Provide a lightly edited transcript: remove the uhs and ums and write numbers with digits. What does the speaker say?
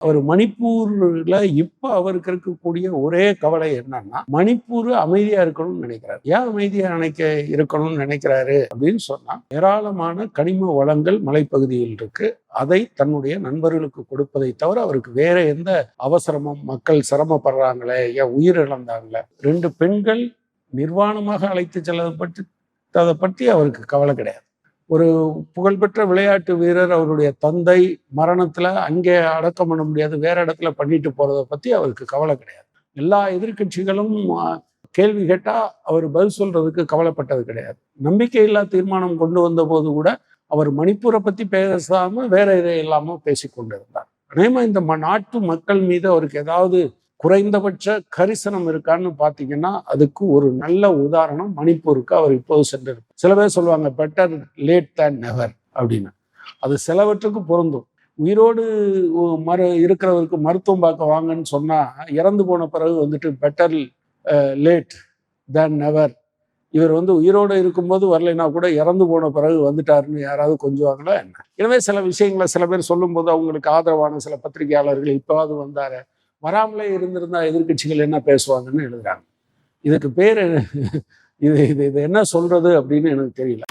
அவர் மணிப்பூர்ல இப்ப அவருக்கு இருக்கக்கூடிய ஒரே கவலை என்னன்னா, மணிப்பூர் அமைதியா இருக்கணும்னு நினைக்கிறாரு. ஏன் அமைதியா இருக்கணும்னு நினைக்கிறாரு அப்படின்னு சொன்னா, ஏராளமான கனிம வளங்கள் மலைப்பகுதியில் இருக்கு. அதை தன்னுடைய நண்பர்களுக்கு கொடுப்பதை தவிர அவருக்கு வேற எந்த அவசரமும், மக்கள் சிரமப்படுறாங்களே, ஏன் உயிர் இழந்தாங்களே, 2 பெண்கள் நிர்வாணமாக அழைத்து செல்லப்பட்டதை பற்றி அவருக்கு கவலை கிடையாது. ஒரு புகழ்பெற்ற விளையாட்டு வீரர் அவருடைய தந்தை மரணத்துல அங்கே அடக்கம் பண்ண முடியாது, வேற இடத்துல பண்ணிட்டு போறதை பத்தி அவருக்கு கவலை கிடையாது. எல்லா எதிர்கட்சிகளும் கேள்வி கேட்டா அவர் பதில் சொல்றதுக்கு கவலைப்பட்டது கிடையாது. நம்பிக்கையில்லா தீர்மானம் கொண்டு வந்த போது கூட அவர் மணிப்பூரை பத்தி பேசாம வேற எதை இல்லாம பேசிக்கொண்டிருந்தார். அதேமா இந்த நாட்டு மக்கள் மீது அவருக்கு ஏதாவது குறைந்தபட்ச கரிசனம் இருக்கான்னு பார்த்தீங்கன்னா, அதுக்கு ஒரு நல்ல உதாரணம் மணிப்பூருக்கு அவர் இப்போது சென்றிருப்பார். சில பேர் சொல்லுவாங்க பெட்டர் லேட் தேன் நெவர் அப்படின்னு. அது சிலவற்றுக்கு பொருந்தும். உயிரோடு இருக்கிறவருக்கு மருத்துவம் பார்க்க வாங்கன்னு சொன்னா, இறந்து போன பிறகு வந்துட்டு பெட்டர் லேட் தேன் நெவர். இவர் உயிரோடு இருக்கும்போது வரலைன்னா கூட இறந்து போன பிறகு வந்துட்டாருன்னு யாராவது கொஞ்சுவாங்களா என்ன? எனவே சில விஷயங்களை சில பேர் சொல்லும்போது அவங்களுக்கு ஆதரவான சில பத்திரிகையாளர்கள் இப்போவாது வந்தாரு, வராமலே இருந்திருந்தா எதிர்கட்சிகள் என்ன பேசுவாங்கன்னு எழுதுறாங்க. இதுக்கு பேர் இது இது இது என்ன சொல்றது அப்படின்னு எனக்கு தெரியல.